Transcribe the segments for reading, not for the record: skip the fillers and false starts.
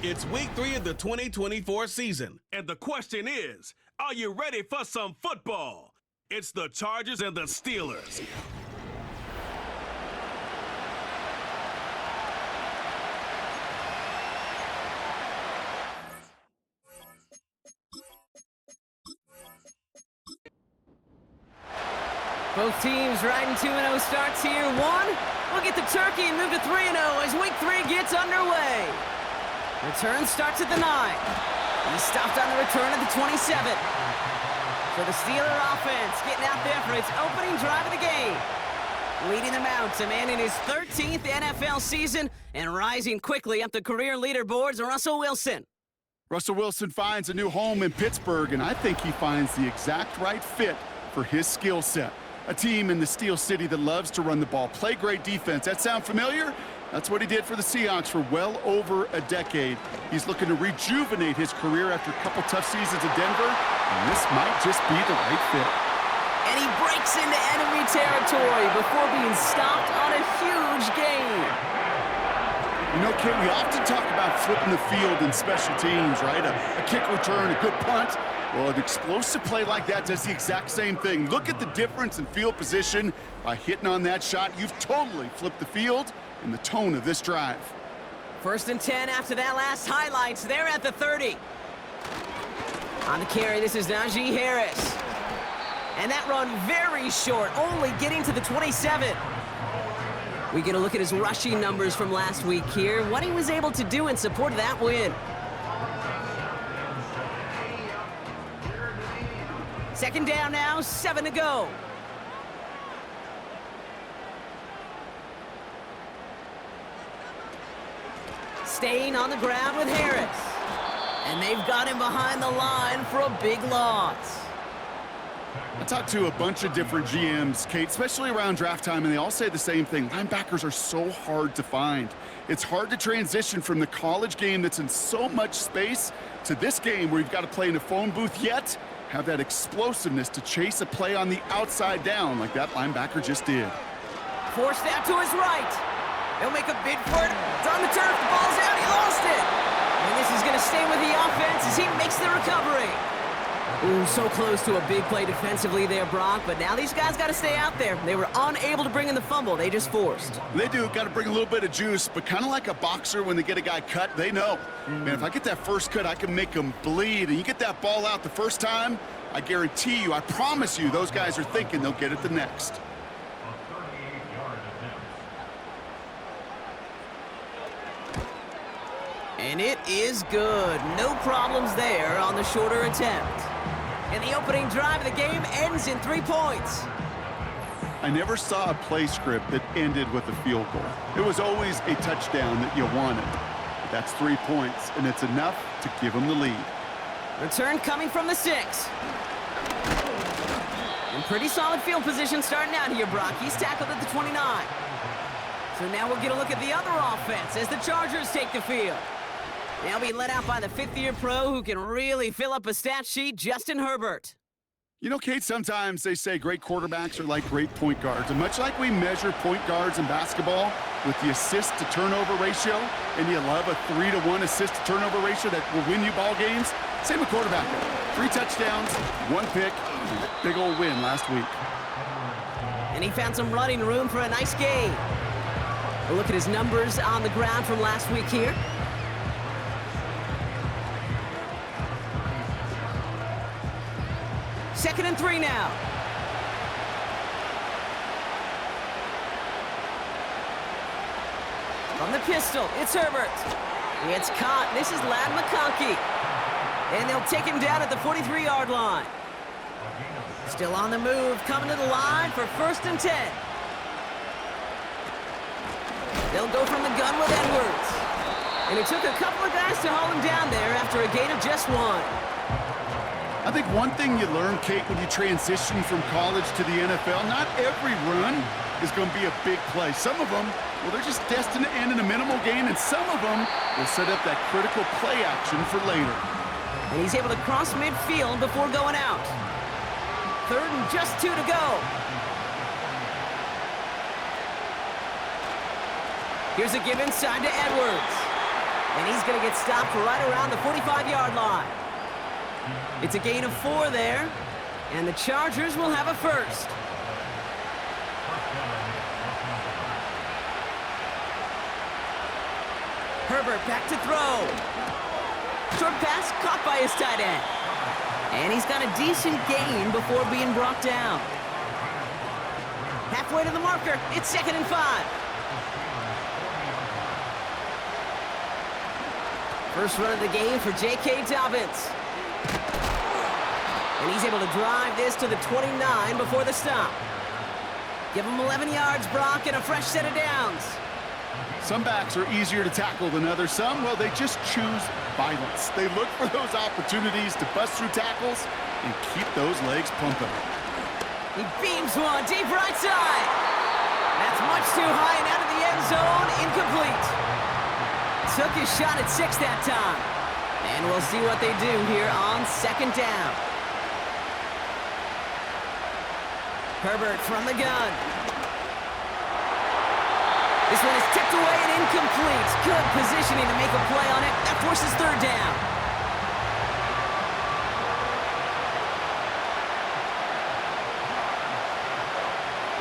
It's week 3 of the 2024 season, and the question is, are you ready for some football? It's the Chargers and the Steelers. Both teams riding 2-0 starts here. We'll get the turkey and move to 3-0 as week 3 gets underway. Return starts at the 9. He stopped on the return at the 27. So the Steeler offense getting out there for its opening drive of the game. Leading them out to man in his 13th NFL season and rising quickly up the career leaderboards, Russell Wilson. Russell Wilson finds a new home in Pittsburgh, and I think he finds the exact right fit for his skill set. A team in the Steel City that loves to run the ball, play great defense. That sound familiar? That's what he did for the Seahawks for well over a decade. He's looking to rejuvenate his career after a couple tough seasons in Denver, and this might just be the right fit. And he breaks into enemy territory before being stopped on a huge gain. You know, Kit, we often talk about flipping the field in special teams, right? A kick return, a good punt. Well, an explosive play like that does the exact same thing. Look at the difference in field position. By hitting on that shot, you've totally flipped the field and the tone of this drive. 1st and 10 after that last highlights. They're at the 30. On the carry, this is Najee Harris. And that run very short, only getting to the 27. We get a look at his rushing numbers from last week here, what he was able to do in support of that win. 2nd down now, 7 to go. Staying on the ground with Harris. And they've got him behind the line for a big loss. I talked to a bunch of different GMs, Kate, especially around draft time, and they all say the same thing. Linebackers are so hard to find. It's hard to transition from the college game that's in so much space to this game where you've got to play in a phone booth, yet have that explosiveness to chase a play on the outside down like that linebacker just did. Forced out to his right. He'll make a bid for it. It's on the turf. The ball's out. He lost it. And this is going to stay with the offense as he makes the recovery. Ooh, so close to a big play defensively there, Brock. But now these guys got to stay out there. They were unable to bring in the fumble. They just forced. They do. Got to bring a little bit of juice. But kind of like a boxer when they get a guy cut, they know. Man, if I get that first cut, I can make them bleed. And you get that ball out the first time, I guarantee you, I promise you, those guys are thinking they'll get it the next. And it is good. No problems there on the shorter attempt. And the opening drive of the game ends in 3 points. I never saw a play script that ended with a field goal. It was always a touchdown that you wanted. But that's 3 points, and it's enough to give them the lead. Return coming from the 6. And pretty solid field position starting out here, Brock. He's tackled at the 29. So now we'll get a look at the other offense as the Chargers take the field. They'll be led out by the 5th-year pro who can really fill up a stat sheet, Justin Herbert. You know, Kate, sometimes they say great quarterbacks are like great point guards. And much like we measure point guards in basketball with the assist-to-turnover ratio, and you love a 3-to-1 assist-to-turnover ratio that will win you ball games, same with quarterback. 3 touchdowns, 1 pick, big old win last week. And he found some running room for a nice gain. A look at his numbers on the ground from last week here. Second and 3 now. From the pistol, it's Herbert. It's caught. This is Ladd McConkey. And they'll take him down at the 43-yard line. Still on the move, coming to the line for 1st and 10. They'll go from the gun with Edwards. And it took a couple of guys to haul him down there after a gain of just 1. I think one thing you learn, Kate, when you transition from college to the NFL, not every run is going to be a big play. Some of them, well, they're just destined to end in a minimal gain, and some of them will set up that critical play action for later. And he's able to cross midfield before going out. 3rd and just 2 to go. Here's a give inside to Edwards. And he's going to get stopped right around the 45-yard line. It's a gain of 4 there. And the Chargers will have a first. Herbert back to throw. Short pass caught by his tight end. And he's got a decent gain before being brought down. Halfway to the marker. It's 2nd and 5. First run of the game for J.K. Dobbins. And he's able to drive this to the 29 before the stop. Give him 11 yards, Brock, and a fresh set of downs. Some backs are easier to tackle than others. Some, well, they just choose violence. They look for those opportunities to bust through tackles and keep those legs pumping. He beams one deep right side. That's much too high and out of the end zone. Incomplete. Took his shot at 6 that time. And we'll see what they do here on 2nd down. Herbert from the gun. This one is tipped away and incomplete. Good positioning to make a play on it. That forces 3rd down.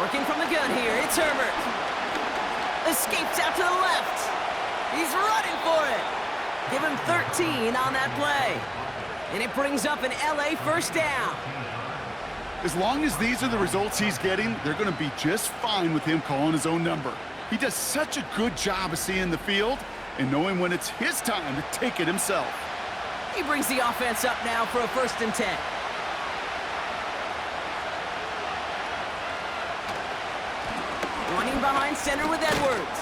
Working from the gun here, it's Herbert. Escapes out to the left. He's running for it. Give him 13 on that play. And it brings up an LA first down. As long as these are the results he's getting, they're going to be just fine with him calling his own number. He does such a good job of seeing the field and knowing when it's his time to take it himself. He brings the offense up now for a 1st and 10. Running behind center with Edwards.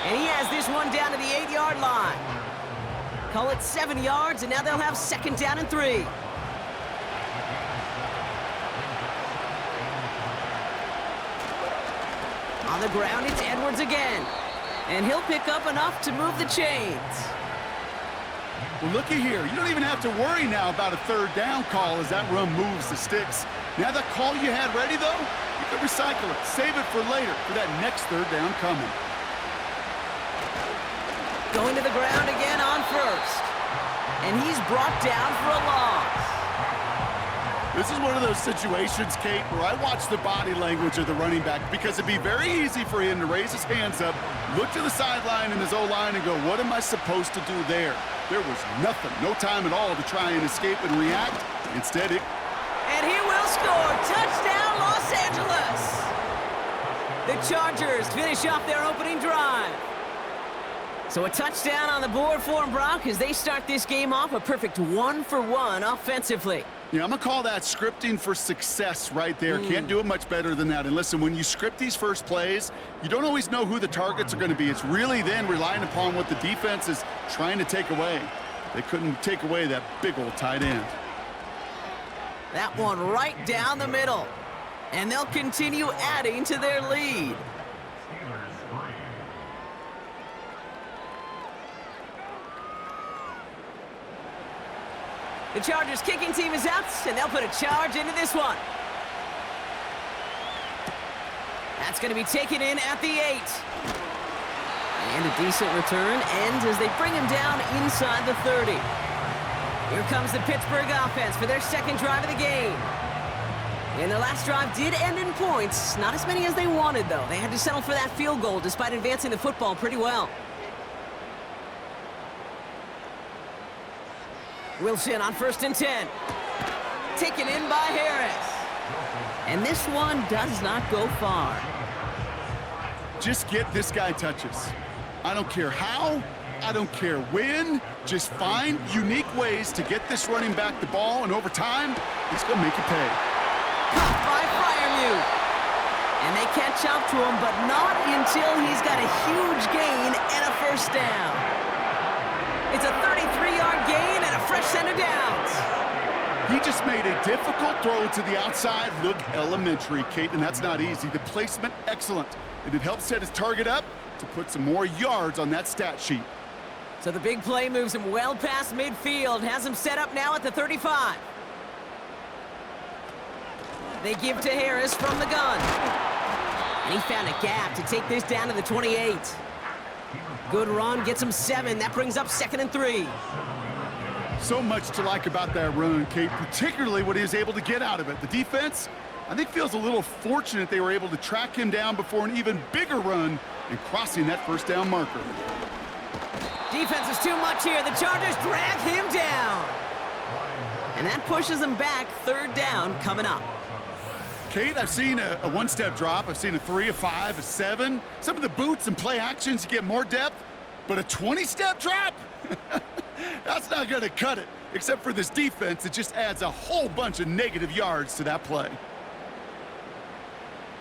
And he has this one down to the 8-yard line. Call it 7 yards, and now they'll have 2nd down and 3. On the ground, it's Edwards again. And he'll pick up enough to move the chains. Well, looky here. You don't even have to worry now about a 3rd down call as that run moves the sticks. Now that call you had ready, though, you can recycle it. Save it for later for that next 3rd down coming. Going to the ground again on 1st. And he's brought down for a loss. This is one of those situations, Kate, where I watch the body language of the running back because it'd be very easy for him to raise his hands up, look to the sideline in his O-line and go, what am I supposed to do there? There was nothing, no time at all to try and escape and react. Instead, And he will score. Touchdown, Los Angeles. The Chargers finish off their opening drive. So a touchdown on the board for them, Brock, as they start this game off a perfect 1-for-1 offensively. Yeah, I'm going to call that scripting for success right there. Can't do it much better than that. And listen, when you script these first plays, you don't always know who the targets are going to be. It's really then relying upon what the defense is trying to take away. They couldn't take away that big old tight end. That one right down the middle. And they'll continue adding to their lead. The Chargers kicking team is out, and they'll put a charge into this one. That's going to be taken in at the 8. And a decent return ends as they bring him down inside the 30. Here comes the Pittsburgh offense for their 2nd drive of the game. And their last drive did end in points. Not as many as they wanted, though. They had to settle for that field goal despite advancing the football pretty well. Wilson on 1st and 10. Taken in by Harris. And this one does not go far. Just get this guy touches. I don't care how, I don't care when. Just find unique ways to get this running back the ball, and over time, he's going to make you pay. Caught by Freiermuth. And they catch up to him, but not until he's got a huge gain and a 1st down. It's a 33-yard gain and a fresh set of downs. He just made a difficult throw to the outside look elementary, Kate, and that's not easy. The placement, excellent. And it helped set his target up to put some more yards on that stat sheet. So the big play moves him well past midfield, has him set up now at the 35. They give to Harris from the gun. And he found a gap to take this down to the 28. Good run, gets him 7. That brings up 2nd and 3. So much to like about that run, Kate, particularly what he was able to get out of it. The defense, I think, feels a little fortunate they were able to track him down before an even bigger run and crossing that first down marker. Defense is too much here. The Chargers drag him down. And that pushes him back. 3rd down coming up. Kate, I've seen a one-step drop. I've seen a 3, a 5, a 7. Some of the boots and play actions, you get more depth. But a 20-step drop? That's not going to cut it. Except for this defense, it just adds a whole bunch of negative yards to that play.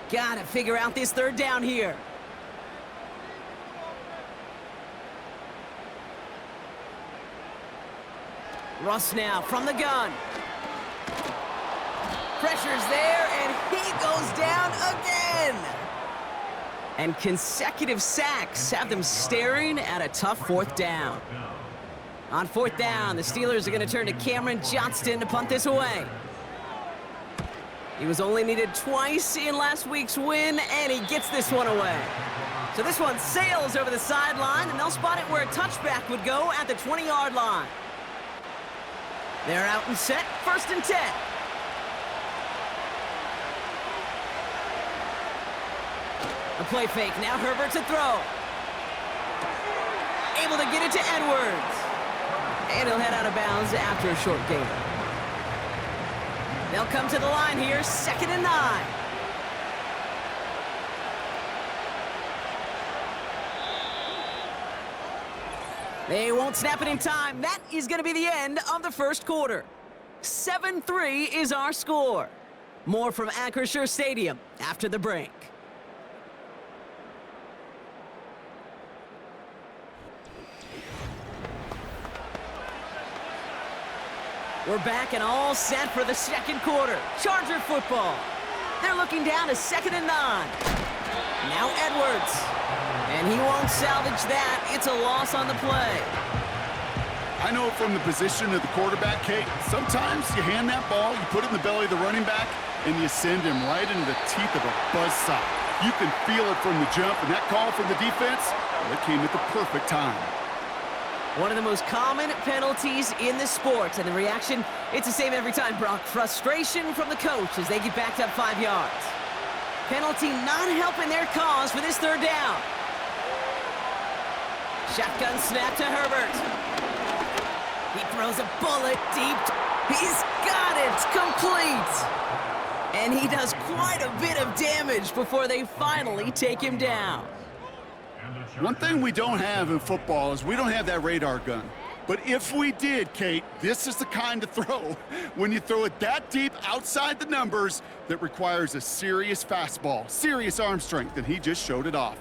Gotta figure out this 3rd down here. Russ now from the gun. Pressure's there, and he goes down again. And consecutive sacks have them staring at a tough 4th down. On 4th down, the Steelers are going to turn to Cameron Johnston to punt this away. He was only needed twice in last week's win, and he gets this one away. So this one sails over the sideline, and they'll spot it where a touchback would go at the 20-yard line. They're out and set, 1st and 10. A play fake, now Herbert to throw. Able to get it to Edwards. And he'll head out of bounds after a short gain. They'll come to the line here, 2nd and 9. They won't snap it in time. That is going to be the end of the 1st quarter. 7-3 is our score. More from Acrisure Stadium after the break. We're back and all set for the 2nd quarter. Charger football. They're looking down to 2nd and 9. Now Edwards. And he won't salvage that. It's a loss on the play. I know from the position of the quarterback, Kate, sometimes you hand that ball, you put it in the belly of the running back, and you send him right into the teeth of a buzzsaw. You can feel it from the jump, and that call from the defense, well, it came at the perfect time. One of the most common penalties in the sport, and the reaction, it's the same every time, Brock. Frustration from the coach as they get backed up 5 yards. Penalty not helping their cause for this 3rd down. Shotgun snap to Herbert. He throws a bullet deep. He's got it, complete. And he does quite a bit of damage before they finally take him down. One thing we don't have in football is we don't have that radar gun. But if we did, Kate, this is the kind of throw, when you throw it that deep outside the numbers, that requires a serious fastball, serious arm strength, and he just showed it off.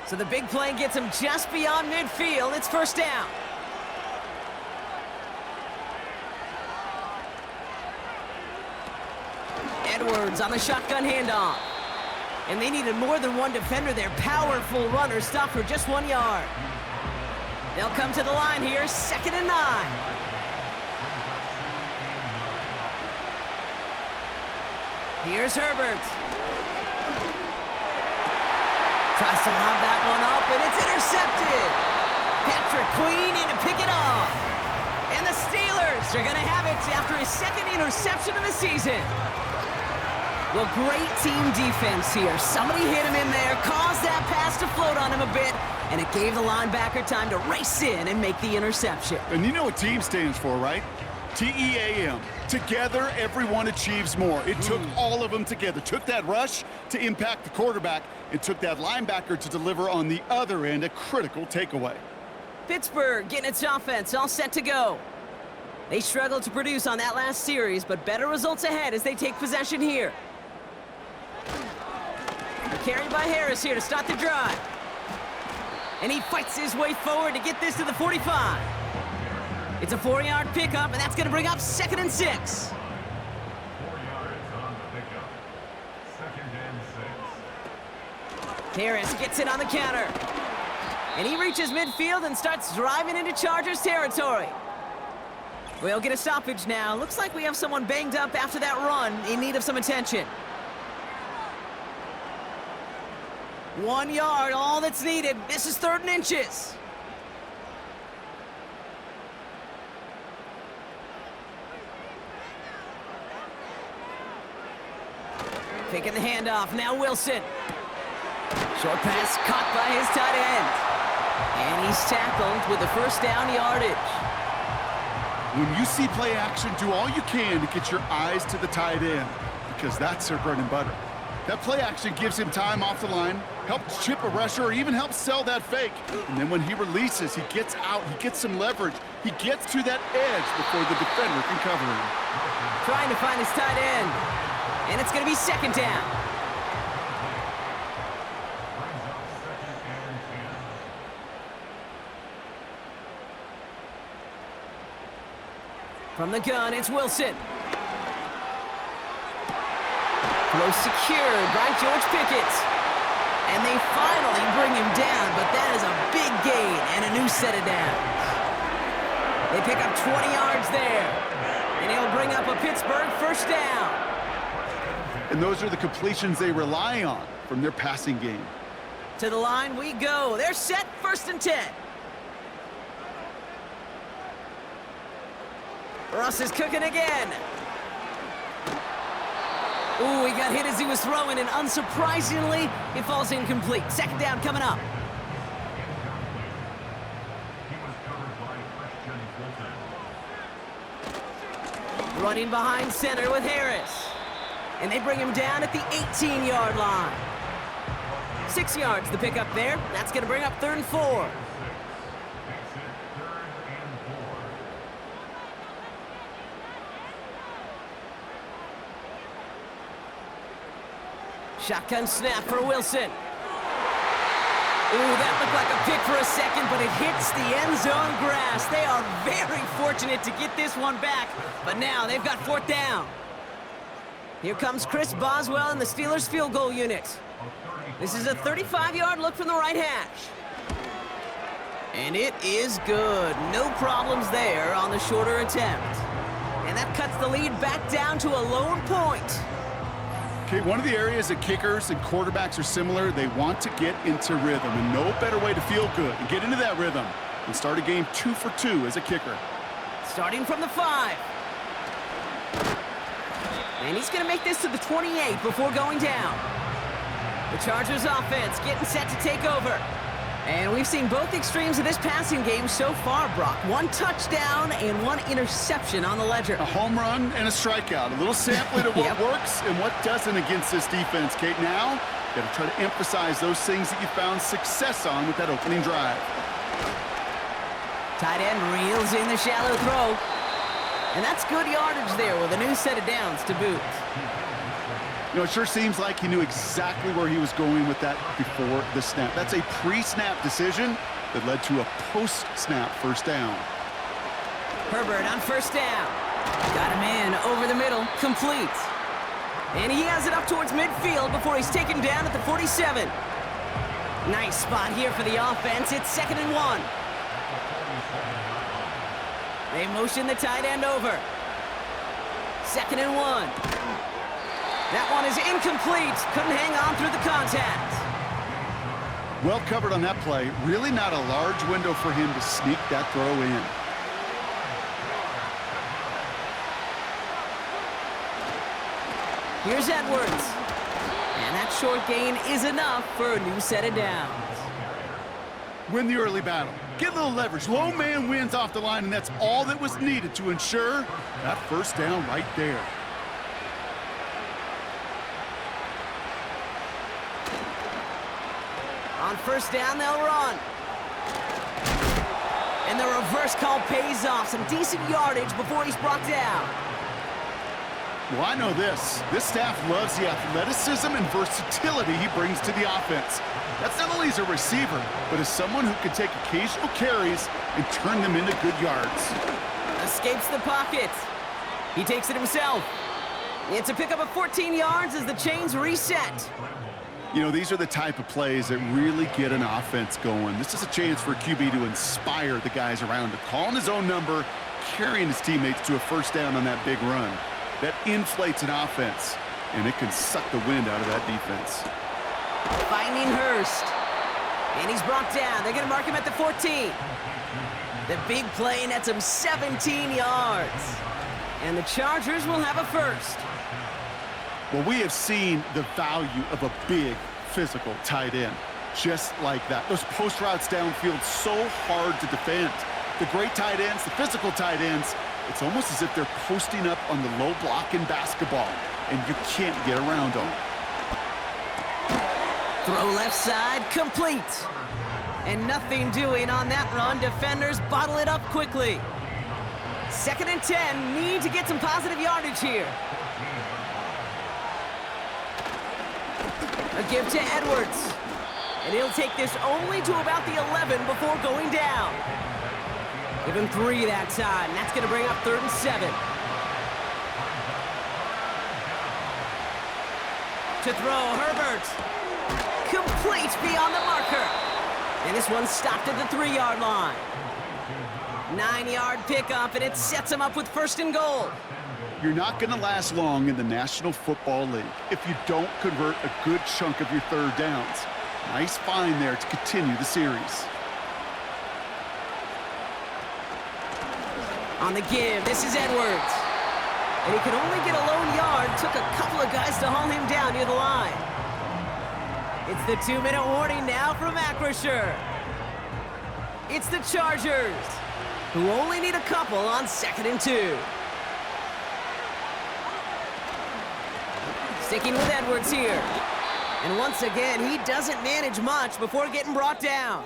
So the big play gets him just beyond midfield. It's 1st down. Edwards on the shotgun handoff. And they needed more than one defender. Their powerful runner stopped for just 1 yard. They'll come to the line here, 2nd and 9. Here's Herbert. Tries to lob that one up, and it's intercepted. Patrick Queen in to pick it off. And the Steelers are going to have it after his 2nd interception of the season. Well, great team defense here. Somebody hit him in there, caused that pass to float on him a bit, and it gave the linebacker time to race in and make the interception. And you know what team stands for, right? T-E-A-M. Together, everyone achieves more. It took all of them together. Took that rush to impact the quarterback. It took that linebacker to deliver on the other end, a critical takeaway. Pittsburgh getting its offense all set to go. They struggled to produce on that last series, but better results ahead as they take possession here. Carried by Harris here to start the drive. And he fights his way forward to get this to the 45. It's a 4-yard pickup, and that's going to bring up 2nd and 6. 4 yards on the pickup. 2nd and 6. Harris gets it on the counter. And he reaches midfield and starts driving into Chargers territory. We'll get a stoppage now. Looks like we have someone banged up after that run in need of some attention. 1 yard, all that's needed. This is 3rd and inches. Taking the handoff, now Wilson. Short pass caught by his tight end. And he's tackled with the first down yardage. When you see play action, do all you can to get your eyes to the tight end, because that's their bread and butter. That play action gives him time off the line, helps chip a rusher, or even helps sell that fake. And then when he releases, he gets out, he gets some leverage. He gets to that edge before the defender can cover him. Trying to find his tight end. And it's going to be 2nd down. From the gun, it's Wilson. Close secured by George Pickett. And they finally bring him down, but that is a big gain and a new set of downs. They pick up 20 yards there. And he'll bring up a Pittsburgh first down. And those are the completions they rely on from their passing game. To the line we go. They're set, 1st and 10. Russ is cooking again. Ooh, he got hit as he was throwing, and unsurprisingly, it falls incomplete. 2nd down coming up. He was covered by Christian Fulton. Running behind center with Harris. And they bring him down at the 18-yard line. 6 yards the pick up there. That's going to bring up 3rd and 4. Makes it 3rd and 4. Shotgun snap for Wilson. Ooh, that looked like a pick for a second, but it hits the end zone grass. They are very fortunate to get this one back, but now they've got 4th down. Here comes Chris Boswell and the Steelers field goal unit. This is a 35-yard look from the right hash. And it is good. No problems there on the shorter attempt. And that cuts the lead back down to a lone point. Okay, one of the areas that kickers and quarterbacks are similar, they want to get into rhythm, and no better way to feel good and get into that rhythm than start a game 2 for 2 as a kicker. Starting from the 5. And he's going to make this to the 28 before going down. The Chargers offense getting set to take over. And we've seen both extremes of this passing game so far, Brock. 1 touchdown and 1 interception on the ledger. A home run and a strikeout. A little sampling of what Yep. works and what doesn't against this defense, Kate. Now, got to try to emphasize those things that you found success on with that opening drive. Tight end reels in the shallow throw. And that's good yardage there with a new set of downs to boot. You know, it sure seems like he knew exactly where he was going with that before the snap. That's a pre-snap decision that led to a post-snap first down. Herbert on first down. Got him in over the middle, complete. And he has it up towards midfield before he's taken down at the 47. Nice spot here for the offense. It's 2nd and 1. They motion the tight end over. 2nd and 1. That one is incomplete. Couldn't hang on through the contact. Well covered on that play. Really not a large window for him to sneak that throw in. Here's Edwards. And that short gain is enough for a new set of downs. Win the early battle. Get a little leverage. Low man wins off the line, and that's all that was needed to ensure that first down right there. On first down, they'll run. And the reverse call pays off. Some decent yardage before he's brought down. Well, I know this. This staff loves the athleticism and versatility he brings to the offense. That's not only as a receiver, but as someone who can take occasional carries and turn them into good yards. Escapes the pocket. He takes it himself. It's a pickup of 14 yards as the chains reset. You know, these are the type of plays that really get an offense going. This is a chance for QB to inspire the guys around him, calling his own number, carrying his teammates to a first down on that big run. That inflates an offense, and it can suck the wind out of that defense. Finding Hurst. And he's brought down. They're going to mark him at the 14. The big play nets him 17 yards. And the Chargers will have a first. Well, we have seen the value of a big, physical tight end. Just like that. Those post routes downfield, so hard to defend. The great tight ends, the physical tight ends, it's almost as if they're posting up on the low block in basketball, and you can't get around them. Throw left side, complete. And nothing doing on that run. Defenders bottle it up quickly. 2nd and 10, need to get some positive yardage here. A give to Edwards. And he'll take this only to about the 11 before going down. Give him 3 that time. That's going to bring up 3rd and 7. To throw, Herbert. Complete beyond the marker. And this one stopped at the 3-yard line. 9-yard pickup, and it sets him up with 1st and goal. You're not going to last long in the National Football League if you don't convert a good chunk of your 3rd downs. Nice find there to continue the series. On the give, this is Edwards. And he could only get a lone yard. Took a couple of guys to haul him down near the line. It's the 2-minute warning now from Acrisure. It's the Chargers, who only need a couple on 2nd and 2. Sticking with Edwards here. And once again, he doesn't manage much before getting brought down.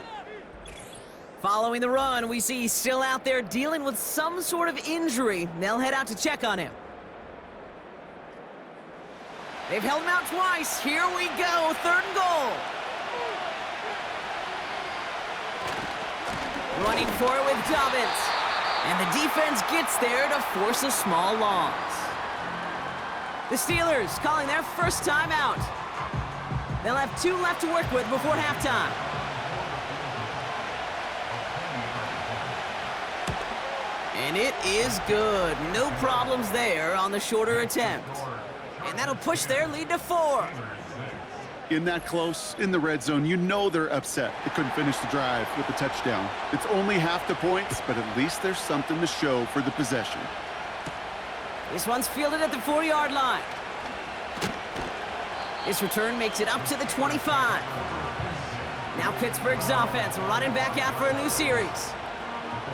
Following the run, we see he's still out there dealing with some sort of injury. They'll head out to check on him. They've held him out twice. Here we go, 3rd and goal. Running for it with Dobbins. And the defense gets there to force a small loss. The Steelers calling their first timeout. They'll have 2 left to work with before halftime. And it is good. No problems there on the shorter attempt. And that'll push their lead to 4. In that close, in the red zone, you know they're upset they couldn't finish the drive with the touchdown. It's only half the points, but at least there's something to show for the possession. This one's fielded at the 4-yard line. This return makes it up to the 25. Now Pittsburgh's offense running back out for a new series.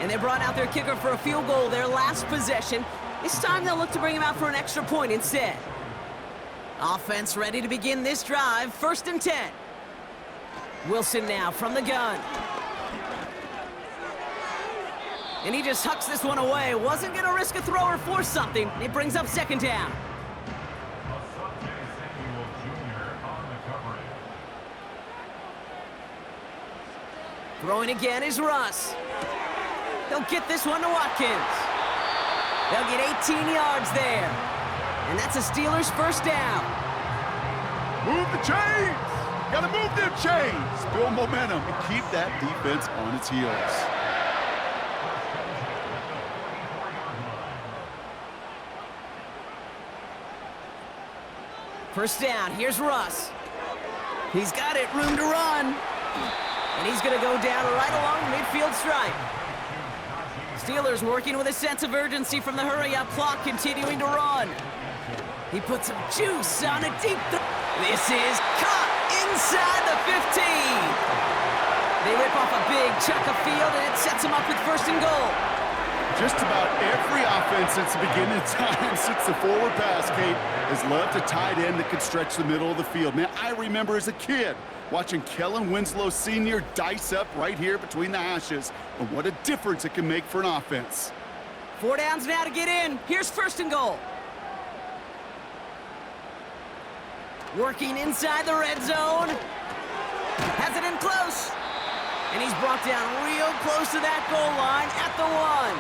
And they brought out their kicker for a field goal their last possession. This time they'll look to bring him out for an extra point instead. Offense ready to begin this drive, 1st and 10. Wilson now from the gun. And he just hucks this one away. Wasn't going to risk a throw or force something. It brings up 2nd down. Throwing again is Russ. They'll get this one to Watkins. They'll get 18 yards there. And that's a Steelers first down. Move the chains! Gotta move them chains! Build momentum and keep that defense on its heels. First down, here's Russ. He's got it, room to run. And he's gonna go down right along the midfield stripe. Steelers working with a sense of urgency from the hurry-up clock, continuing to run. He puts some juice on a deep throw. This is caught inside the 15. They rip off a big chunk of field, and it sets them up with 1st and goal. Just about every offense since the beginning of time, since the forward pass, Kate, has loved a tight end that could stretch the middle of the field. Man, I remember as a kid watching Kellen Winslow Sr. dice up right here between the hashes, and what a difference it can make for an offense. 4 downs now to get in. Here's 1st and goal. Working inside the red zone. Has it in close. And he's brought down real close to that goal line at the 1.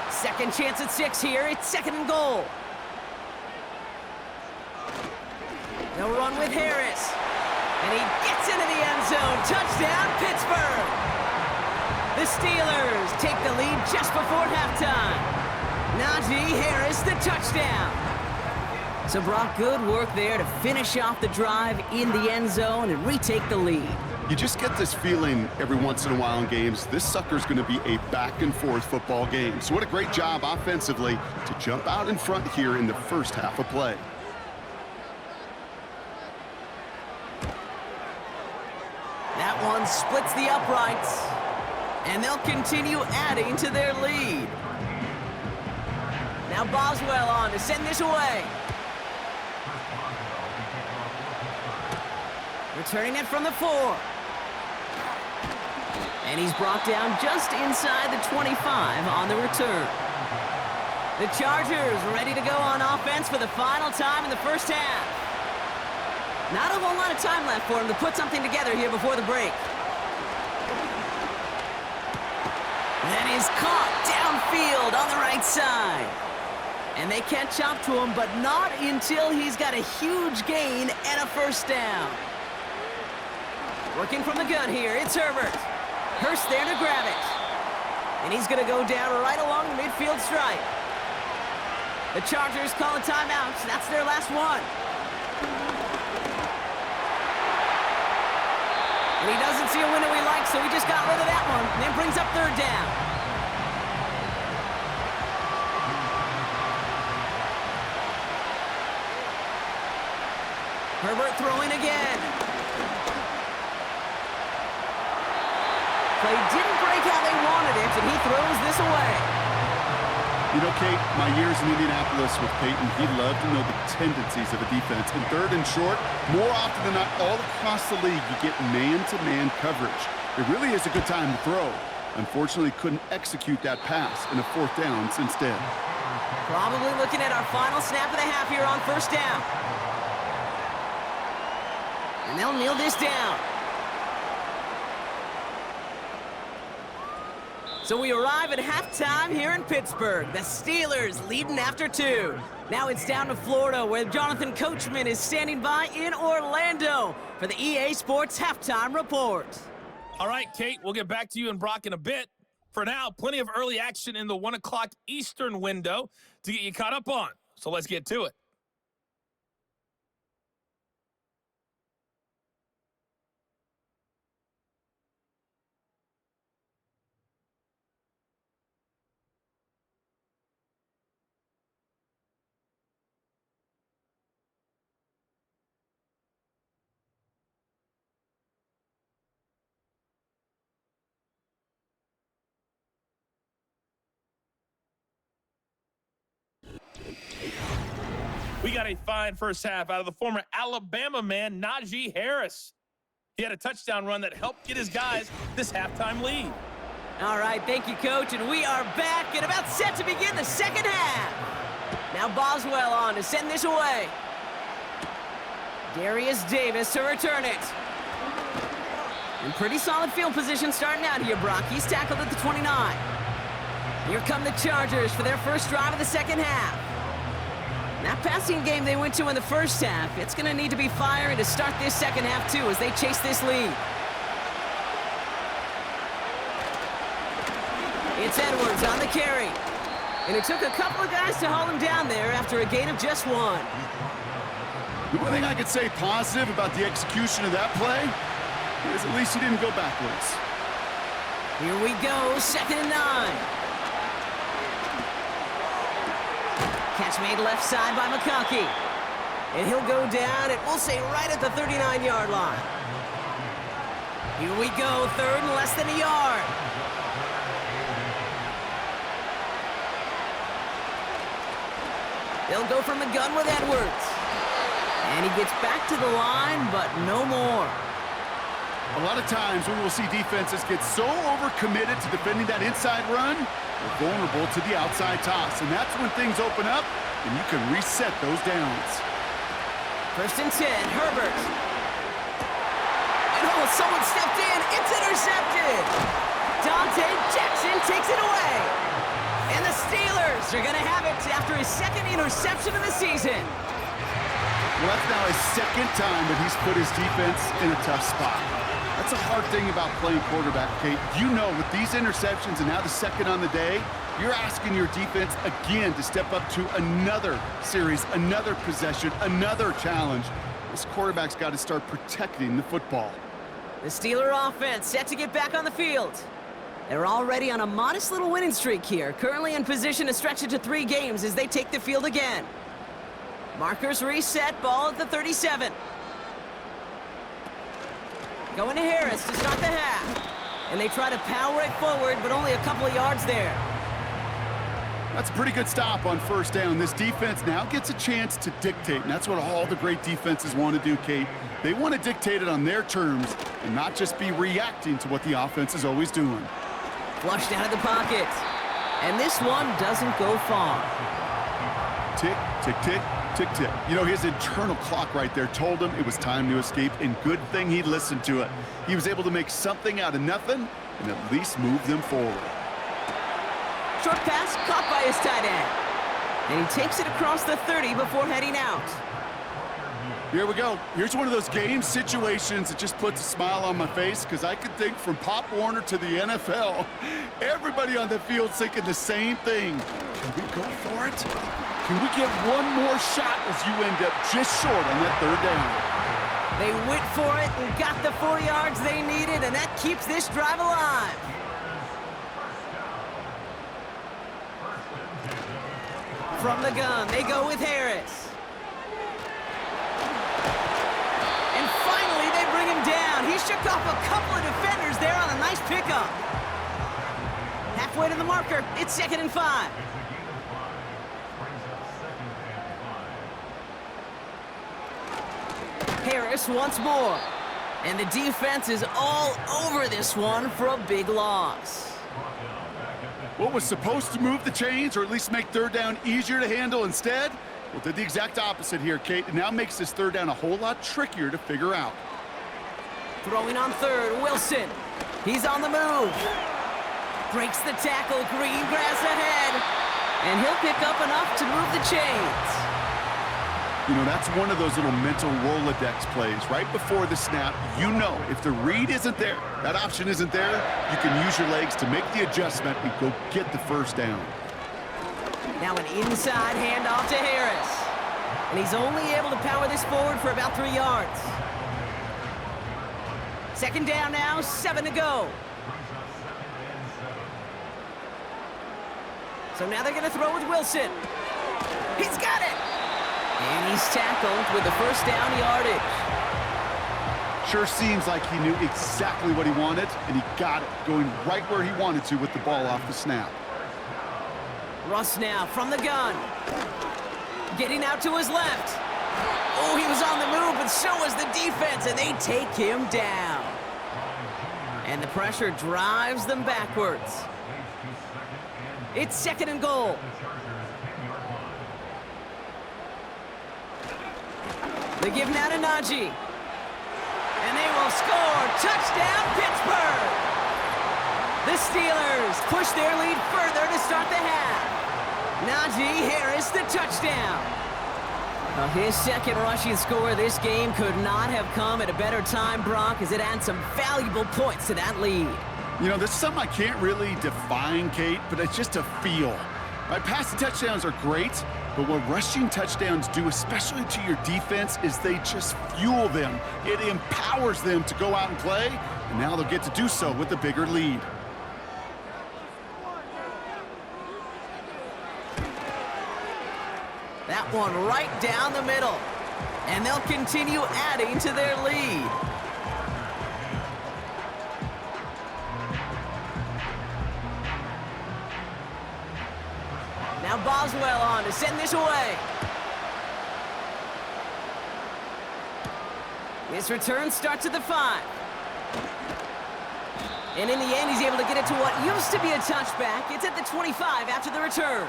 2nd chance at 6 here. It's 2nd and goal. They'll run with Harris. And he gets into the end zone. Touchdown, Pittsburgh! The Steelers take the lead just before halftime. Najee Harris, the touchdown. So Brock, good work there to finish off the drive in the end zone and retake the lead. You just get this feeling every once in a while in games, this sucker's going to be a back-and-forth football game. So what a great job offensively to jump out in front here in the first half of play. That one splits the uprights, and they'll continue adding to their lead. Now Boswell on to send this away. Returning it from the 4. And he's brought down just inside the 25 on the return. The Chargers ready to go on offense for the final time in the first half. Not a whole lot of time left for him to put something together here before the break. That is caught downfield on the right side. And they can't chop to him, but not until he's got a huge gain and a first down. Working from the gun here, it's Herbert. Hurst there to grab it. And he's going to go down right along the midfield stripe. The Chargers call a timeout. That's their last one. And he doesn't see a window he likes, so he just got rid of that one. And then brings up third down. Herbert throwing again. Play didn't break how they wanted it, and he throws this away. You know, Kate, my years in Indianapolis with Peyton, he loved to know the tendencies of a defense. In third and short, more often than not, all across the league, you get man-to-man coverage. It really is a good time to throw. Unfortunately, couldn't execute that pass in a fourth down instead. Probably looking at our final snap of the half here on first down. And they'll kneel this down. So we arrive at halftime here in Pittsburgh. The Steelers leading after 2. Now it's down to Florida, where Jonathan Coachman is standing by in Orlando for the EA Sports Halftime Report. All right, Kate, we'll get back to you and Brock in a bit. For now, plenty of early action in the 1 o'clock Eastern window to get you caught up on. So let's get to it. We got a fine first half out of the former Alabama man, Najee Harris. He had a touchdown run that helped get his guys this halftime lead. All right, thank you, Coach, and we are back and about set to begin the second half. Now Boswell on to send this away. Darius Davis to return it. In pretty solid field position starting out here, Brock. He's tackled at the 29. Here come the Chargers for their first drive of the second half. That passing game they went to in the first half, it's going to need to be firing to start this second half, too, as they chase this lead. It's Edwards on the carry. And it took a couple of guys to haul him down there after a gain of just 1. The one thing I could say positive about the execution of that play is at least he didn't go backwards. Here we go, 2nd and 9. Catch made left side by McConkey. And he'll go down, and we'll say right at the 39-yard line. Here we go, 3rd and less than a yard. They'll go from the gun with Edwards. And he gets back to the line, but no more. A lot of times we will see defenses get so overcommitted to defending that inside run, they're vulnerable to the outside toss. And that's when things open up, and you can reset those downs. 1st and 10, Herbert. And oh, someone stepped in. It's intercepted. Dante Jackson takes it away. And the Steelers are going to have it after his 2nd interception of the season. Well, that's now his second time that he's put his defense in a tough spot. That's a hard thing about playing quarterback, Kate. You know, with these interceptions and now the second on the day, you're asking your defense again to step up to another series, another possession, another challenge. This quarterback's got to start protecting the football. The Steeler offense set to get back on the field. They're already on a modest little winning streak here, currently in position to stretch it to 3 games as they take the field again. Markers reset, ball at the 37. Going to Harris to start the half. And they try to power it forward, but only a couple of yards there. That's a pretty good stop on first down. This defense now gets a chance to dictate, and that's what all the great defenses want to do, Kate. They want to dictate it on their terms and not just be reacting to what the offense is always doing. Flushed out of the pocket. And this one doesn't go far. Tick, tick, tick, tick, tick. You know, his internal clock right there told him it was time to escape, and good thing he listened to it. He was able to make something out of nothing and at least move them forward. Short pass caught by his tight end. And he takes it across the 30 before heading out. Here we go. Here's one of those game situations that just puts a smile on my face because I could think from Pop Warner to the NFL. Everybody on the field thinking the same thing. Can we go for it? Can we get one more shot as you end up just short on that third down? They went for it and got the 4 yards they needed, and that keeps this drive alive. From the gun, they go with Harris. And finally, they bring him down. He shook off a couple of defenders there on a nice pickup. Halfway to the marker, it's 2nd and 5. Harris once more. And the defense is all over this one for a big loss. What was supposed to move the chains or at least make third down easier to handle instead? Well, did the exact opposite here, Kate. It now makes this third down a whole lot trickier to figure out. Throwing on third, Wilson. He's on the move. Breaks the tackle, green grass ahead. And he'll pick up enough to move the chains. You know, that's one of those little mental Rolodex plays. Right before the snap, you know if the read isn't there, that option isn't there, you can use your legs to make the adjustment and go get the first down. Now an inside handoff to Harris. And he's only able to power this forward for about 3 yards. 2nd down now, 7 to go. So now they're going to throw with Wilson. He's got it! And he's tackled with the first down yardage. Sure seems like he knew exactly what he wanted, and he got it, going right where he wanted to with the ball off the snap. Russ now from the gun. Getting out to his left. Oh, he was on the move, but so was the defense, and they take him down. And the pressure drives them backwards. It's 2nd and goal. They give now to Najee. And they will score. Touchdown, Pittsburgh! The Steelers push their lead further to start the half. Najee Harris, the touchdown. Well, his 2nd rushing score this game could not have come at a better time, Brock, as it adds some valuable points to that lead. You know, there's something I can't really define, Kate, but it's just a feel. Right, passing touchdowns are great, but what rushing touchdowns do, especially to your defense, is they just fuel them. It empowers them to go out and play, and now they'll get to do so with a bigger lead. That one right down the middle. And they'll continue adding to their lead. Now Boswell on to send this away. This return starts at the 5. And in the end, he's able to get it to what used to be a touchback. It's at the 25 after the return.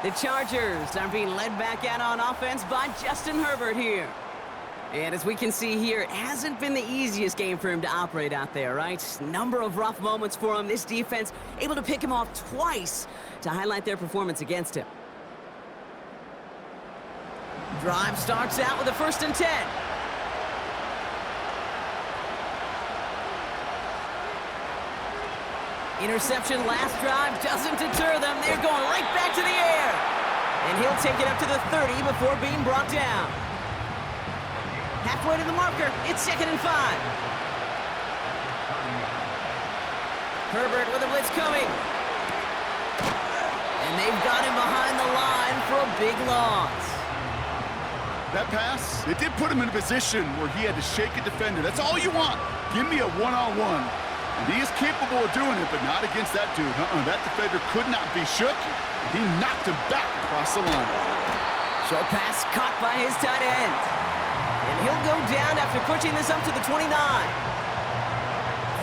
The Chargers are being led back out on offense by Justin Herbert here. And as we can see here, it hasn't been the easiest game for him to operate out there, right? Number of rough moments for him. This defense able to pick him off twice to highlight their performance against him. Drive starts out with a 1st and 10. Interception last drive doesn't deter them. They're going right back to the air. And he'll take it up to the 30 before being brought down. Halfway to the marker, it's 2nd and 5. Herbert with a blitz coming. And they've got him behind the line for a big loss. That pass, it did put him in a position where he had to shake a defender. That's all you want. Give me a one-on-one. And he is capable of doing it, but not against that dude. That defender could not be shook. He knocked him back across the line. Short pass caught by his tight end. And he'll go down after pushing this up to the 29.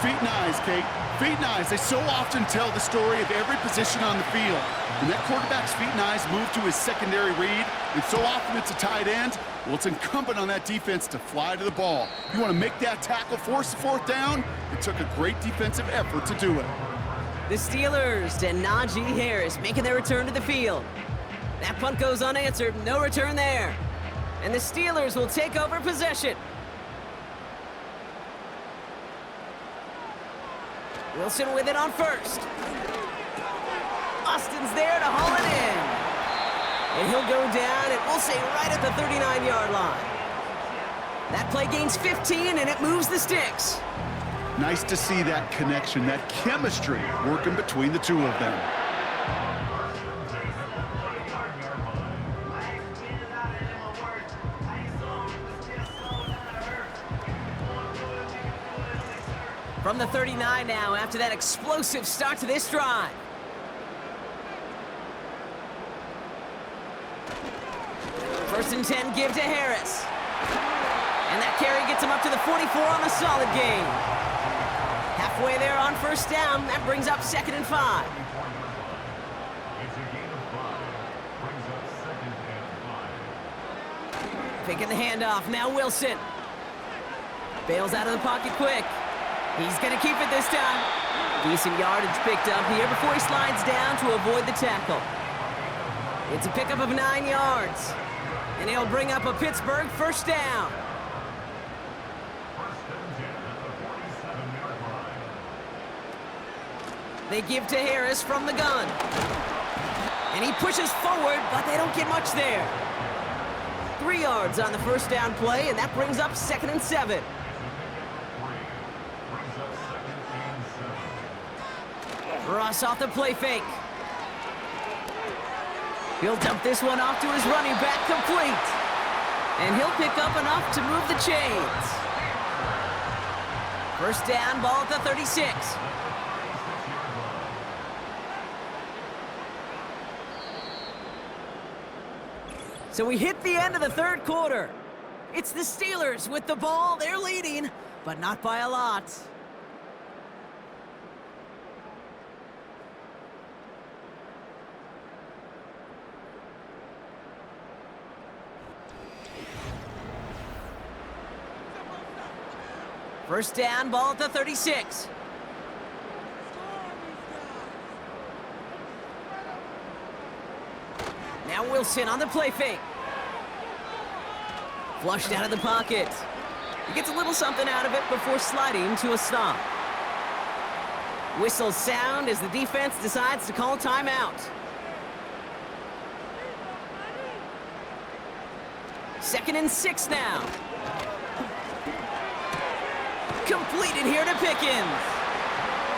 Feet and eyes, Kate. Feet and eyes. They so often tell the story of every position on the field. When that quarterback's feet and eyes move to his secondary read, and so often it's a tight end, well, it's incumbent on that defense to fly to the ball. You want to make that tackle, force the 4th down? It took a great defensive effort to do it. The Steelers and Najee Harris making their return to the field. That punt goes unanswered, no return there. And the Steelers will take over possession. Wilson with it on 1st. Austin's there to haul it in. And he'll go down, and we'll say right at the 39-yard line. That play gains 15, and it moves the sticks. Nice to see that connection, that chemistry working between the two of them. From the 39 now, after that explosive start to this drive. First and 10, give to Harris. And that carry gets him up to the 44 on the solid gain. Halfway there on 1st down, that brings up 2nd and 5. It's a gain of 5. Brings up 2nd and 5. Picking the handoff, now Wilson. Bails out of the pocket quick. He's gonna keep it this time. Decent yardage picked up here before he slides down to avoid the tackle. It's a pickup of 9 yards. And he'll bring up a Pittsburgh 1st down. 1st and 10 at the 47-yard line. They give to Harris from the gun. And he pushes forward, but they don't get much there. 3 yards on the 1st down play, and that brings up 2nd and 7. Brings up 2nd and 7. Ross off the play fake. He'll dump this one off to his running back, complete. And he'll pick up enough to move the chains. 1st down, ball at the 36. So we hit the end of the 3rd quarter. It's the Steelers with the ball. They're leading, but not by a lot. First down, ball at the 36. Now Wilson on the play fake. Flushed out of the pocket. He gets a little something out of it before sliding to a stop. Whistles sound as the defense decides to call timeout. 2nd and 6 now. Completed here to Pickens.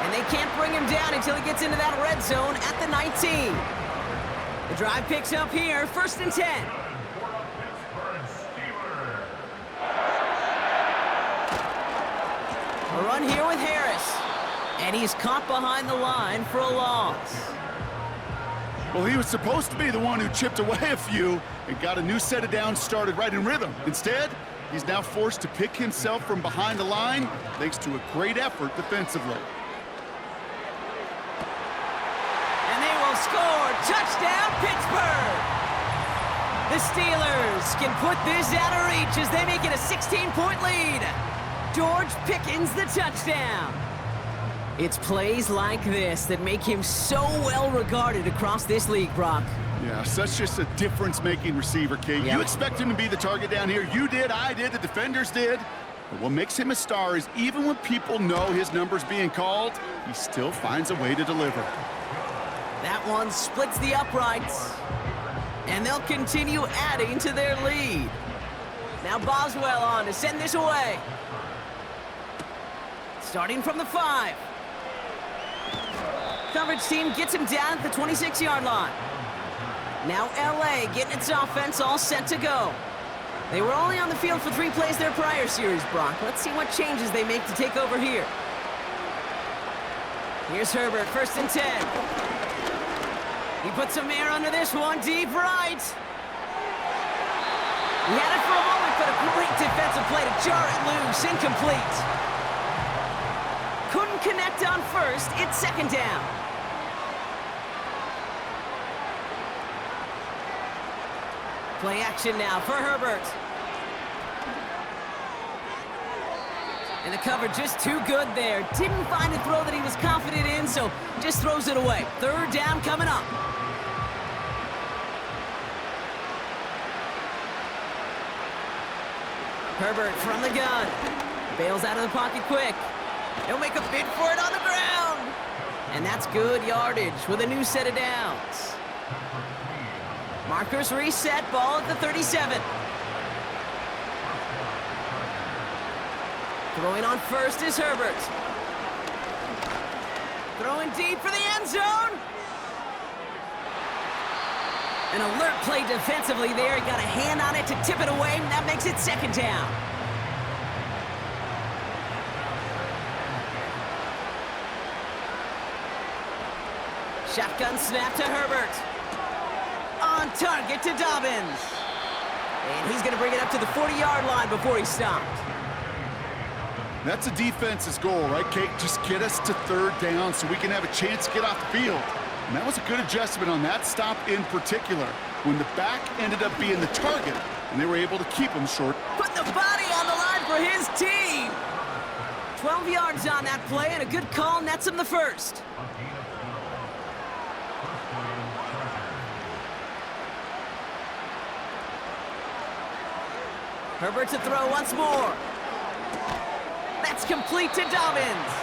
And they can't bring him down until he gets into that red zone at the 19. The drive picks up here, 1st and 10. A run here with Harris. And he's caught behind the line for a loss. Well, he was supposed to be the one who chipped away a few and got a new set of downs started right in rhythm. Instead, he's now forced to pick himself from behind the line thanks to a great effort defensively. And they will score. Touchdown, Pittsburgh! The Steelers can put this out of reach as they make it a 16-point lead. George Pickens the touchdown. It's plays like this that make him so well regarded across this league, Brock. Yeah, such just a difference-making receiver, Kate. Yeah. You expect him to be the target down here. You did, I did, the defenders did. But what makes him a star is even when people know his number's being called, he still finds a way to deliver. That one splits the uprights. And they'll continue adding to their lead. Now Boswell on to send this away. Starting from the 5. Coverage team gets him down at the 26-yard line. Now LA getting its offense all set to go. They were only on the field for 3 plays their prior series, Brock. Let's see what changes they make to take over here. Here's Herbert, 1st and 10. He puts some air under this one, deep right. He had it for a moment, but a great defensive play to jar it loose, incomplete. Couldn't connect on 1st, it's 2nd down. Play action now for Herbert. And the cover just too good there. Didn't find a throw that he was confident in, so just throws it away. 3rd down coming up. Herbert from the gun. Bails out of the pocket quick. He'll make a bid for it on the ground. And that's good yardage with a new set of downs. Markers reset, ball at the 37. Throwing on 1st is Herbert. Throwing deep for the end zone. An alert play defensively there. He got a hand on it to tip it away, and that makes it 2nd down. Shotgun snap to Herbert. On target to Dobbins. And he's going to bring it up to the 40-yard line before he's stopped. That's a defense's goal, right, Kate? Just get us to 3rd down so we can have a chance to get off the field. And that was a good adjustment on that stop in particular, when the back ended up being the target, and they were able to keep him short. Put the body on the line for his team. 12 yards on that play, and a good call nets him the 1st. Herbert to throw once more. That's complete to Dobbins.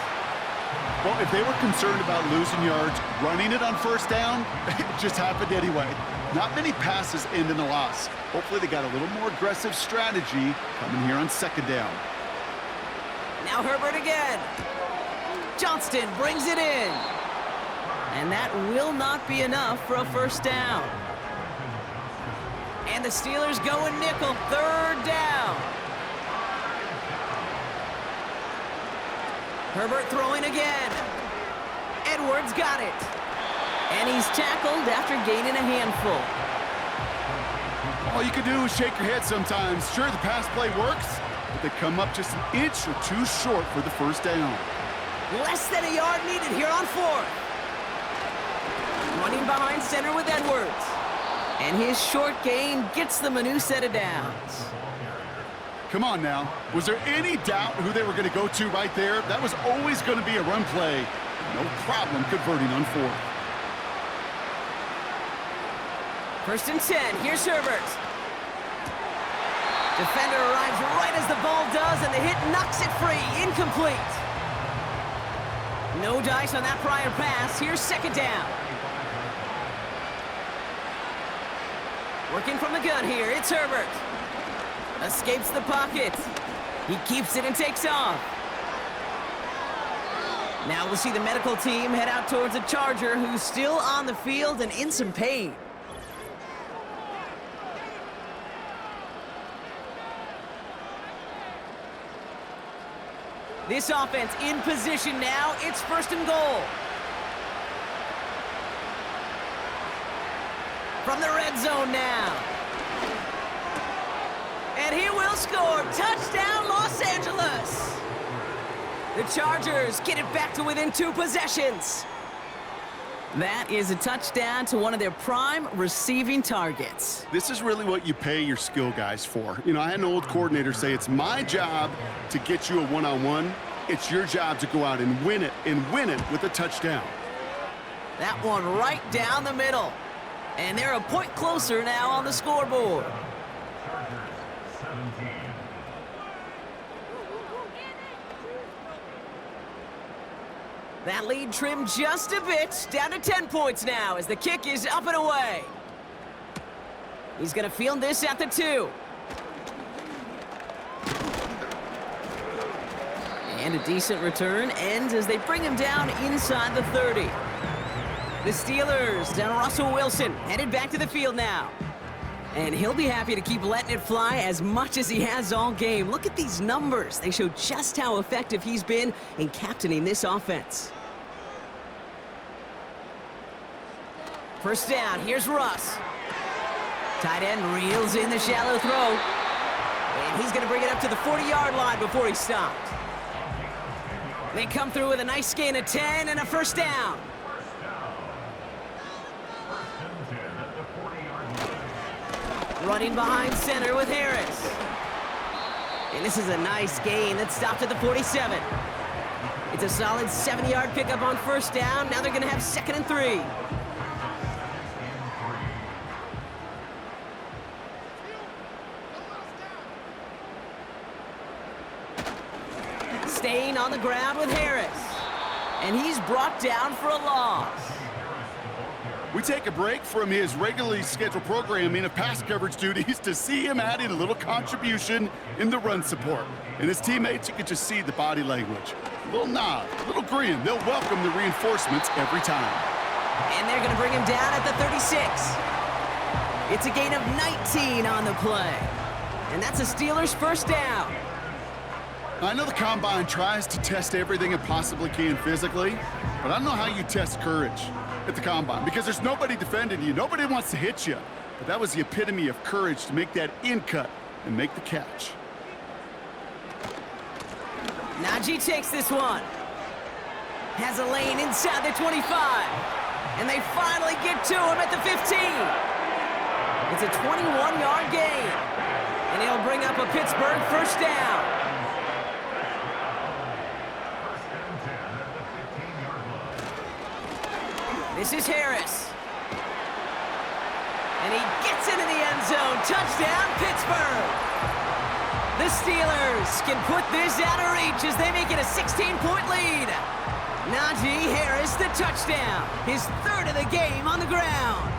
Well, if they were concerned about losing yards, running it on 1st down, it just happened anyway. Not many passes end in a loss. Hopefully they got a little more aggressive strategy coming here on 2nd down. Now Herbert again. Johnston brings it in. And that will not be enough for a 1st down. And the Steelers going nickel, 3rd down. Herbert throwing again. Edwards got it. And he's tackled after gaining a handful. All you can do is shake your head sometimes. Sure, the pass play works, but they come up just an inch or 2 short for the 1st down. Less than a yard needed here on 4th. Running behind center with Edwards. And his short gain gets them a new set of downs. Come on now. Was there any doubt who they were going to go to right there? That was always going to be a run play. No problem converting on 4th. 1st and 10. Here's Herbert. Defender arrives right as the ball does, and the hit knocks it free. Incomplete. No dice on that prior pass. Here's 2nd down. Working from the gun here. It's Herbert. Escapes the pocket. He keeps it and takes off. Now we'll see the medical team head out towards a Charger who's still on the field and in some pain. This offense in position now. It's 1st and goal. From the red zone now. And he will score. Touchdown, Los Angeles. The Chargers get it back to within 2 possessions. That is a touchdown to one of their prime receiving targets. This is really what you pay your skill guys for. You know, I had an old coordinator say it's my job to get you a one-on-one. It's your job to go out and win it with a touchdown. That one right down the middle. And they're a point closer now on the scoreboard. Chargers 17. That lead trimmed just a bit, down to 10 points now as the kick is up and away. He's going to field this at the 2. And a decent return ends as they bring him down inside the 30. The Steelers, down Russell Wilson, headed back to the field now. And he'll be happy to keep letting it fly as much as he has all game. Look at these numbers. They show just how effective he's been in captaining this offense. First down, here's Russ. Tight end reels in the shallow throw. And he's going to bring it up to the 40-yard line before he stopped. They come through with a nice gain of 10 and a first down. Running behind center with Harris. And this is a nice gain that stopped at the 47. It's a solid 7-yard pickup on first down. Now they're going to have 2nd and 3. Staying on the ground with Harris. And he's brought down for a loss. We take a break from his regularly scheduled programming of pass coverage duties to see him adding a little contribution in the run support. And his teammates, you can just see the body language. A little nod, a little grin. They'll welcome the reinforcements every time. And they're going to bring him down at the 36. It's a gain of 19 on the play. And that's a Steelers first down. I know the Combine tries to test everything it possibly can physically, but I don't know how you test courage at the Combine because there's nobody defending you. Nobody wants to hit you. But that was the epitome of courage to make that in cut and make the catch. Najee takes this one. Has a lane inside the 25. And they finally get to him at the 15. It's a 21-yard gain. And he'll bring up a Pittsburgh first down. This is Harris. And he gets into the end zone. Touchdown, Pittsburgh. The Steelers can put this out of reach as they make it a 16-point lead. Najee Harris, the touchdown. His 3rd of the game on the ground.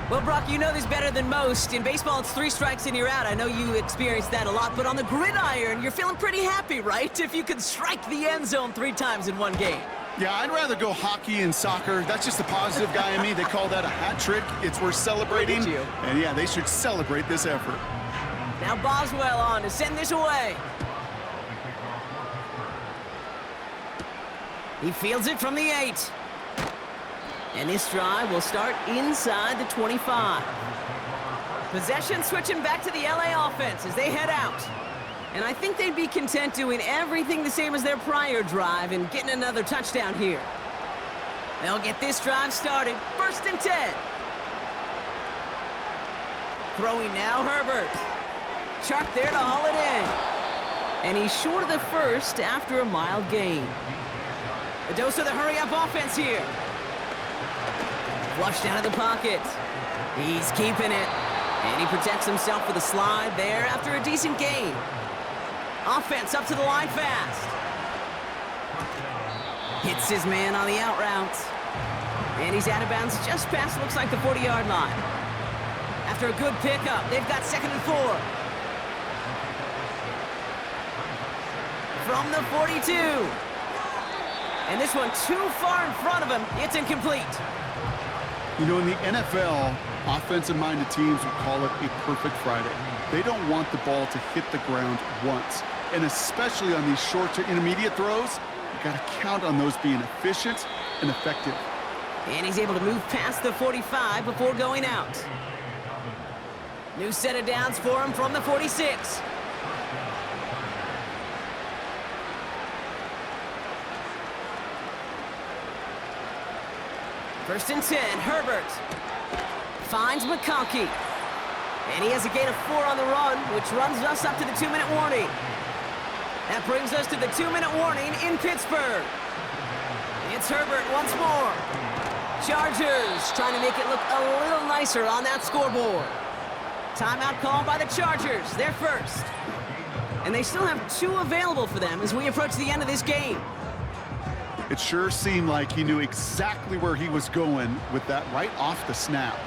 Well, Brock, you know this better than most. In baseball, it's 3 strikes and you're out. I know you experienced that a lot, but on the gridiron, you're feeling pretty happy, right? If you could strike the end zone 3 times in one game. Yeah, I'd rather go hockey and soccer. That's just the positive guy in me. They call that a hat trick. It's worth celebrating. And yeah, they should celebrate this effort. Now Boswell on to send this away. He fields it from the 8. And this drive will start inside the 25. Possession switching back to the LA offense as they head out. And I think they'd be content doing everything the same as their prior drive and getting another touchdown here. They'll get this drive started. 1st and 10. Throwing now, Herbert. Chark there to haul it in. And he's short of the first after a mild gain. A dose of the hurry-up offense here. Flushed out of the pocket. He's keeping it. And he protects himself with a slide there after a decent gain. Offense up to the line fast. Hits his man on the out route. And he's out of bounds just past, looks like, the 40-yard line. After a good pickup, they've got 2nd and 4. From the 42. And this one too far in front of him. It's incomplete. You know, in the NFL, offensive-minded teams would call it a perfect Friday. They don't want the ball to hit the ground once. And especially on these short to intermediate throws, you got to count on those being efficient and effective. And he's able to move past the 45 before going out. New set of downs for him from the 46. First and 10, Herbert finds McConkey. And he has a gain of 4 on the run, which runs us up to the 2-minute warning. That brings us to the 2-minute warning in Pittsburgh. It's Herbert once more. Chargers trying to make it look a little nicer on that scoreboard. Timeout called by the Chargers. They're first. And they still have 2 available for them as we approach the end of this game. It sure seemed like he knew exactly where he was going with that right off the snap.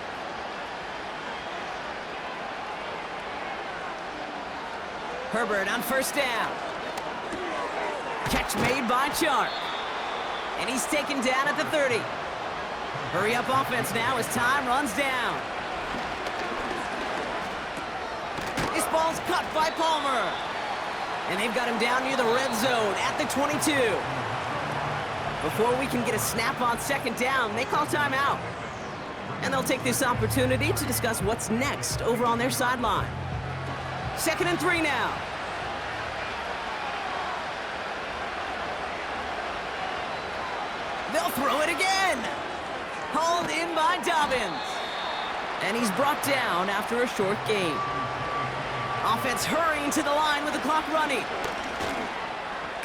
Herbert on first down. Catch made by Chark. And he's taken down at the 30. Hurry up offense now as time runs down. This ball's cut by Palmer. And they've got him down near the red zone at the 22. Before we can get a snap on second down, they call timeout. And they'll take this opportunity to discuss what's next over on their sideline. 2nd and 3 now. They'll throw it again. Hauled in by Dobbins. And he's brought down after a short gain. Offense hurrying to the line with the clock running.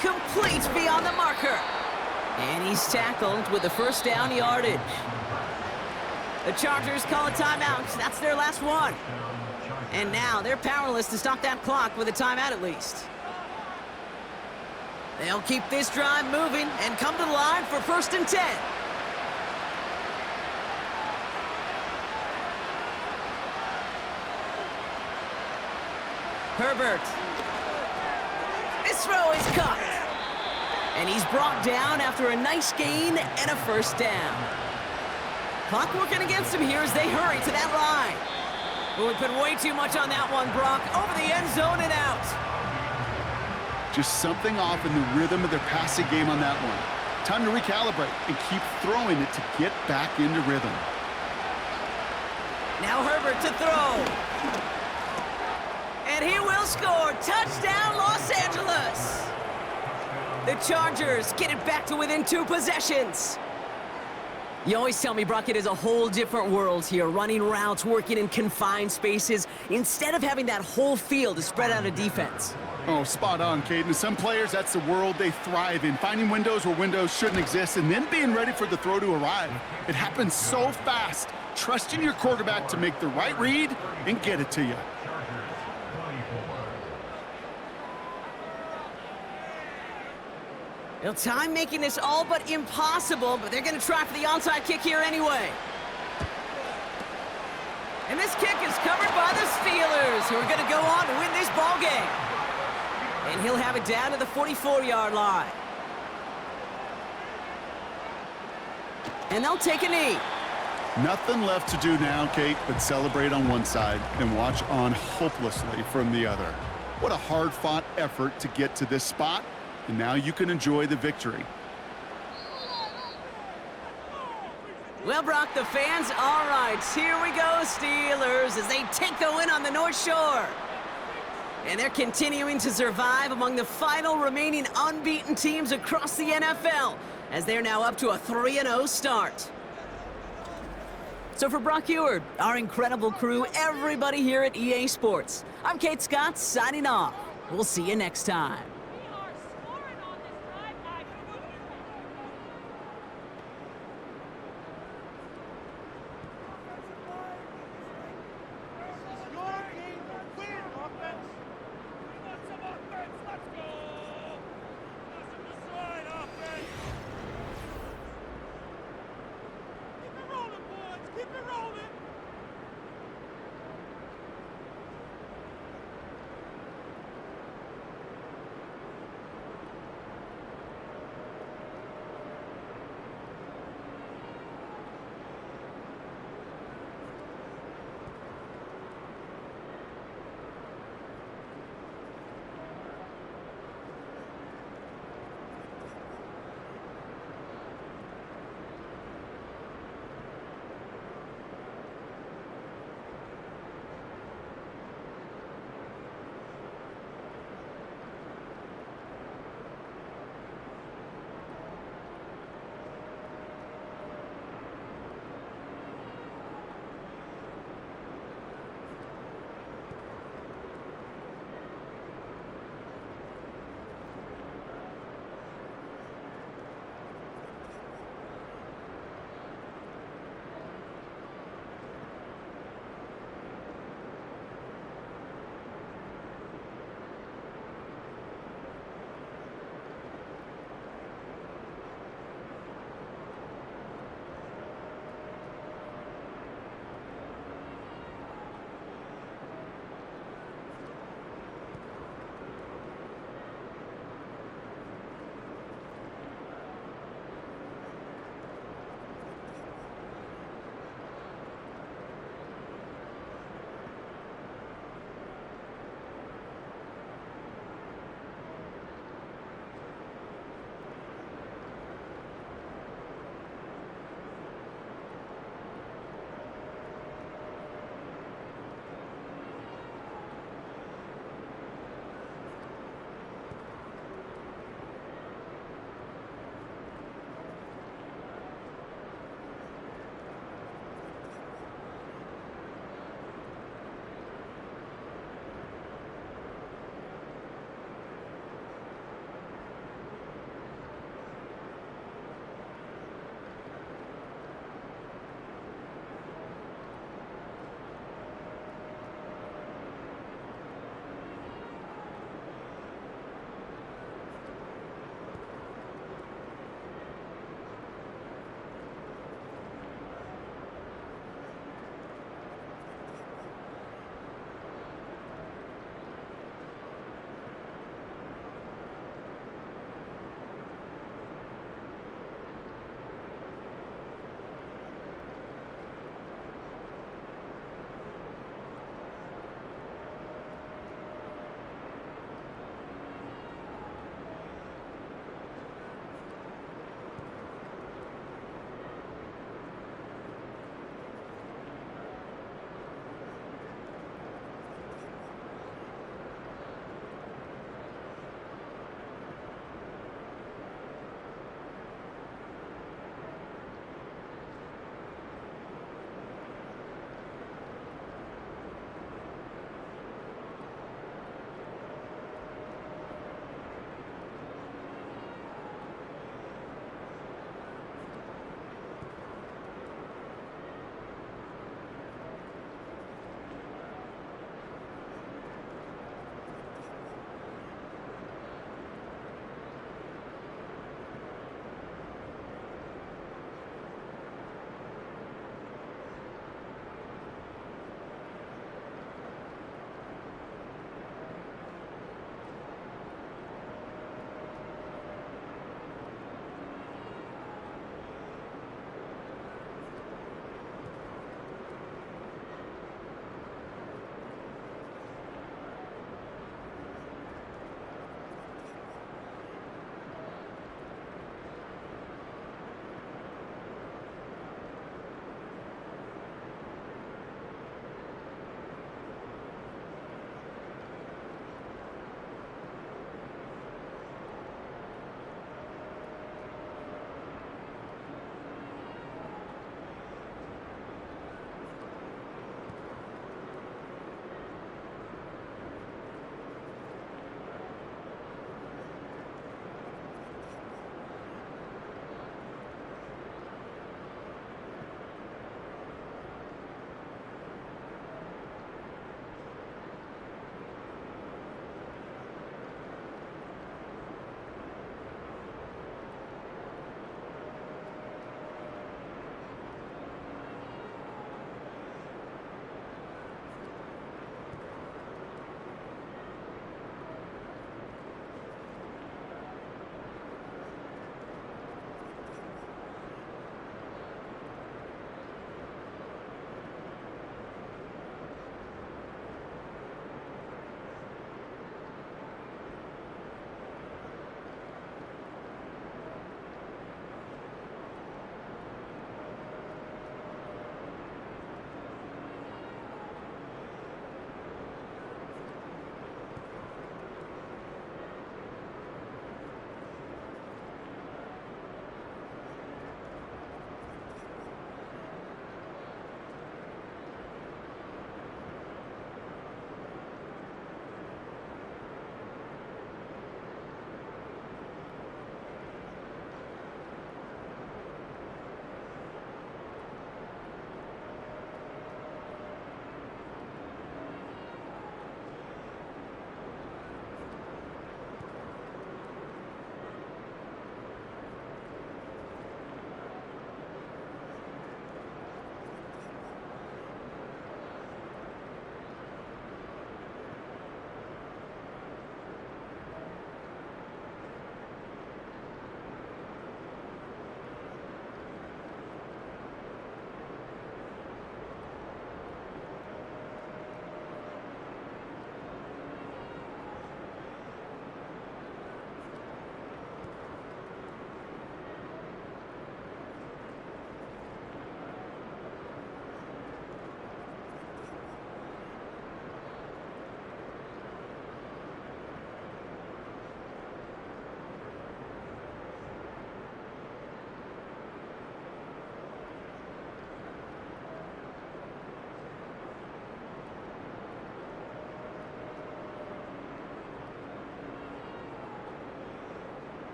Complete beyond the marker. And he's tackled with the first down yardage. The Chargers call a timeout. That's their last one. And now they're powerless to stop that clock with a timeout at least. They'll keep this drive moving and come to the line for 1st and 10. Herbert. This throw is caught. And he's brought down after a nice gain and a first down. Clock working against him here as they hurry to that line. Well, we put way too much on that one, Brock. Over the end zone and out. Just something off in the rhythm of their passing game on that one. Time to recalibrate and keep throwing it to get back into rhythm. Now Herbert to throw. And he will score. Touchdown, Los Angeles. The Chargers get it back to within 2 possessions. You always tell me, Brock, it is a whole different world here, running routes, working in confined spaces, instead of having that whole field to spread out a defense. Oh, spot on, Caden. Some players, that's the world they thrive in, finding windows where windows shouldn't exist and then being ready for the throw to arrive. It happens so fast. Trusting your quarterback to make the right read and get it to you. Well, time making this all but impossible, but they're going to try for the onside kick here anyway. And this kick is covered by the Steelers, who are going to go on to win this ball game. And he'll have it down to the 44-yard line. And they'll take a knee. Nothing left to do now, Kate, but celebrate on one side and watch on hopelessly from the other. What a hard-fought effort to get to this spot, and now you can enjoy the victory. Well, Brock, the fans, all right, here we go, Steelers, as they take the win on the North Shore. And they're continuing to survive among the final remaining unbeaten teams across the NFL, as they're now up to a 3-0 start. So for Brock Huard, our incredible crew, everybody here at EA Sports, I'm Kate Scott signing off. We'll see you next time.